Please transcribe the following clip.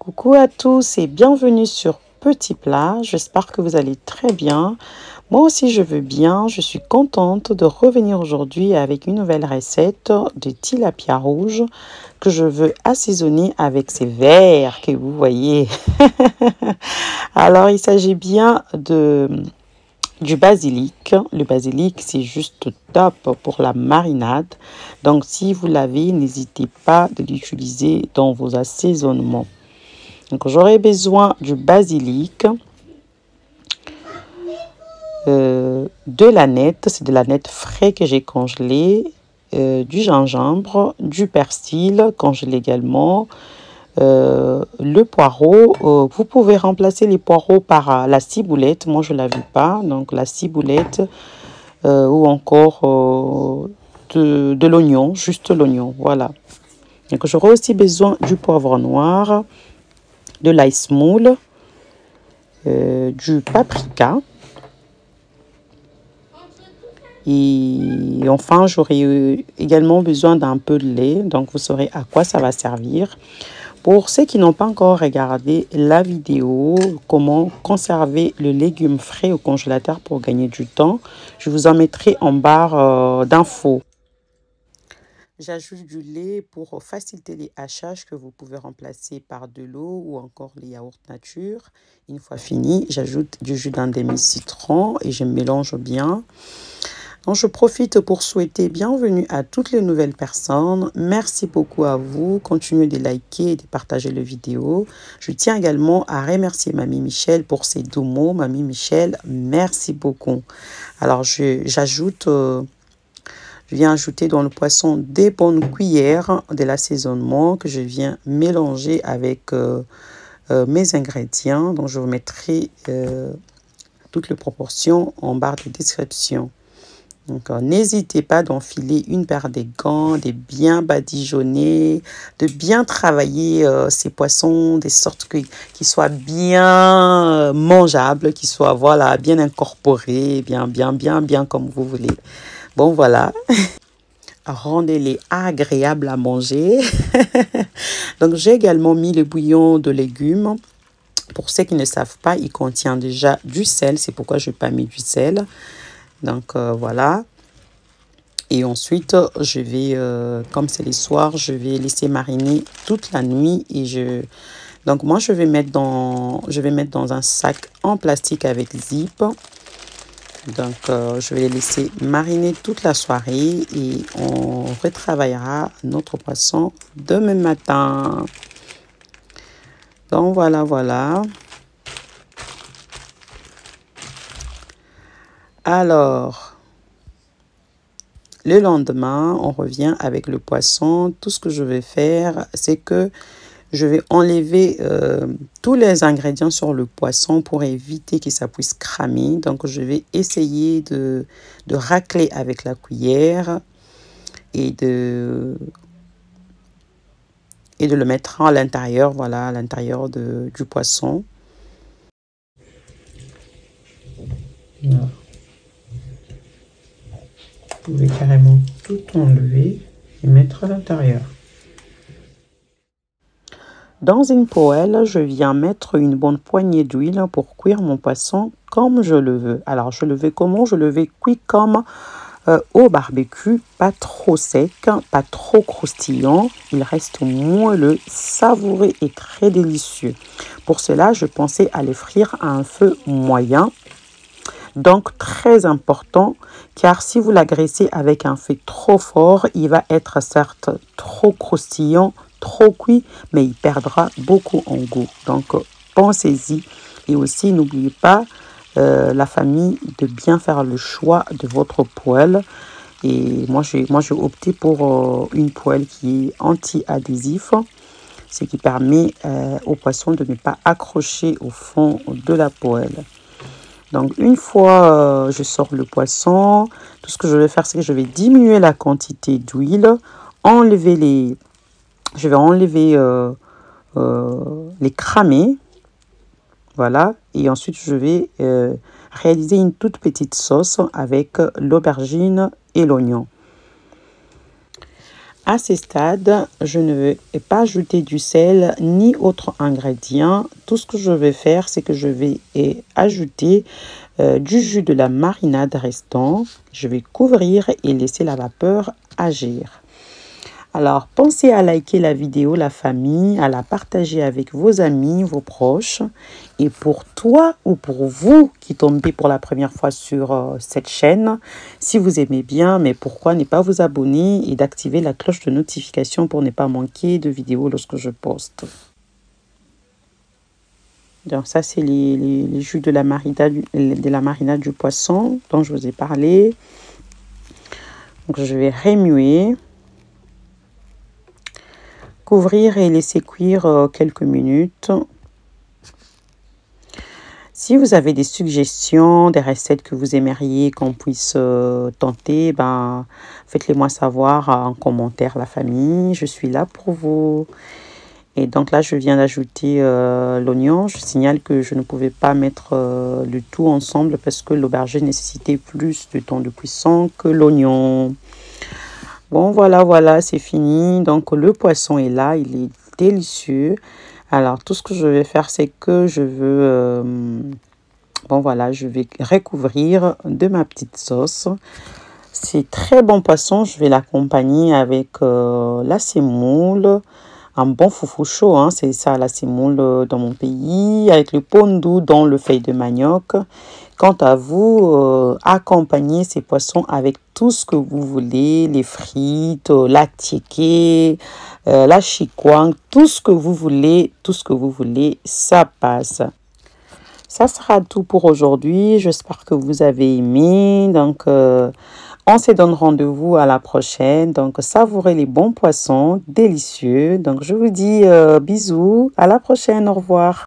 Coucou à tous et bienvenue sur Petit Plat. J'espère que vous allez très bien. Moi aussi je veux bien. Je suis contente de revenir aujourd'hui avec une nouvelle recette de tilapia rouge que je veux assaisonner avec ces verres que vous voyez. Alors il s'agit bien du basilic. Le basilic, c'est juste top pour la marinade. Donc, si vous l'avez, n'hésitez pas de l'utiliser dans vos assaisonnements. Donc, j'aurai besoin du basilic, de l'aneth, c'est de l'aneth frais que j'ai congelé, du gingembre, du persil congelé également, le poireau. Vous pouvez remplacer les poireaux par la ciboulette. Moi, je ne l'avais pas, donc la ciboulette ou encore de l'oignon, juste l'oignon. Voilà. Donc, j'aurai aussi besoin du poivre noir, de l'ail moule, du paprika. Et enfin, j'aurai également besoin d'un peu de lait. Donc, vous saurez à quoi ça va servir. Pour ceux qui n'ont pas encore regardé la vidéo, comment conserver le légume frais au congélateur pour gagner du temps, je vous en mettrai en barre d'infos. J'ajoute du lait pour faciliter les hachages que vous pouvez remplacer par de l'eau ou encore les yaourts nature. Une fois fini, j'ajoute du jus d'un demi-citron et je mélange bien. Donc, je profite pour souhaiter bienvenue à toutes les nouvelles personnes. Merci beaucoup à vous. Continuez de liker et de partager la vidéo. Je tiens également à remercier Mamie Michel pour ses doux mots. Mamie Michel, merci beaucoup. Alors, je viens ajouter dans le poisson des bonnes cuillères de l'assaisonnement que je viens mélanger avec mes ingrédients. Donc, je vous mettrai toutes les proportions en barre de description. Donc, n'hésitez pas d'enfiler une paire de gants, de bien badigeonner, de bien travailler ces poissons, de sorte qu'ils soient bien mangeables, qu'ils soient voilà, bien incorporés, bien comme vous voulez. Bon, voilà. Rendez-les agréables à manger. Donc, j'ai également mis le bouillon de légumes. Pour ceux qui ne savent pas, il contient déjà du sel. C'est pourquoi je n'ai pas mis du sel. Donc, voilà. Et ensuite, je vais, comme c'est le soir, je vais laisser mariner toute la nuit. Donc, moi, je vais mettre dans un sac en plastique avec zip. Donc, je vais les laisser mariner toute la soirée et on retravaillera notre poisson demain matin. Donc, voilà. Alors, le lendemain, on revient avec le poisson. Tout ce que je vais faire, c'est que je vais enlever tous les ingrédients sur le poisson pour éviter que ça puisse cramer. Donc, je vais essayer de racler avec la cuillère et de le mettre à l'intérieur, voilà, à l'intérieur du poisson. Voilà. Vous pouvez carrément tout enlever et mettre à l'intérieur. Dans une poêle, je viens mettre une bonne poignée d'huile pour cuire mon poisson comme je le veux. Alors, je le veux comment? Je le veux cuit comme au barbecue, pas trop sec, pas trop croustillant. Il reste moelleux, savoureux et très délicieux. Pour cela, je pensais à les frire à un feu moyen. Donc, très important, car si vous l'agressez avec un feu trop fort, il va être certes trop croustillant, trop cuit, mais il perdra beaucoup en goût. Donc, pensez-y. Et aussi, n'oubliez pas, la famille, de bien faire le choix de votre poêle. Et moi, j'ai opté pour une poêle qui est anti-adhésif, ce qui permet au poisson de ne pas accrocher au fond de la poêle. Donc, une fois je sors le poisson, tout ce que je vais faire, c'est que je vais diminuer la quantité d'huile, je vais enlever les cramés, voilà, et ensuite je vais réaliser une toute petite sauce avec l'aubergine et l'oignon. À ce stade, je ne vais pas ajouter du sel ni autre ingrédient. Tout ce que je vais faire, c'est que je vais ajouter du jus de la marinade restant. Je vais couvrir et laisser la vapeur agir. Alors, pensez à liker la vidéo, la famille, à la partager avec vos amis, vos proches. Et pour toi ou pour vous qui tombez pour la première fois sur cette chaîne, si vous aimez bien, mais pourquoi ne pas vous abonner et d'activer la cloche de notification pour ne pas manquer de vidéos lorsque je poste. Donc ça, c'est les jus de la marinade du poisson dont je vous ai parlé. Donc je vais remuer. Couvrir et laisser cuire quelques minutes. Si vous avez des suggestions, des recettes que vous aimeriez qu'on puisse tenter, ben, faites-les moi savoir en commentaire, la famille. Je suis là pour vous. Et donc là, je viens d'ajouter l'oignon. Je signale que je ne pouvais pas mettre le tout ensemble parce que l'aubergine nécessitait plus de temps de cuisson que l'oignon. Bon, voilà, c'est fini. Donc, le poisson est là. Il est délicieux. Alors, tout ce que je vais faire, c'est que je veux... bon, voilà, je vais recouvrir de ma petite sauce. C'est très bon poisson. Je vais l'accompagner avec la semoule. Un bon foufou chaud, hein, c'est ça, la semoule dans mon pays. Avec le pondu dans le feuille de manioc. Quant à vous, accompagnez ces poissons avec tout ce que vous voulez, les frites, la tiéké, la chikwang, tout ce que vous voulez, ça passe. Ça sera tout pour aujourd'hui. J'espère que vous avez aimé. Donc, on se donne rendez-vous à la prochaine. Donc, savourez les bons poissons, délicieux. Donc, je vous dis bisous. À la prochaine. Au revoir.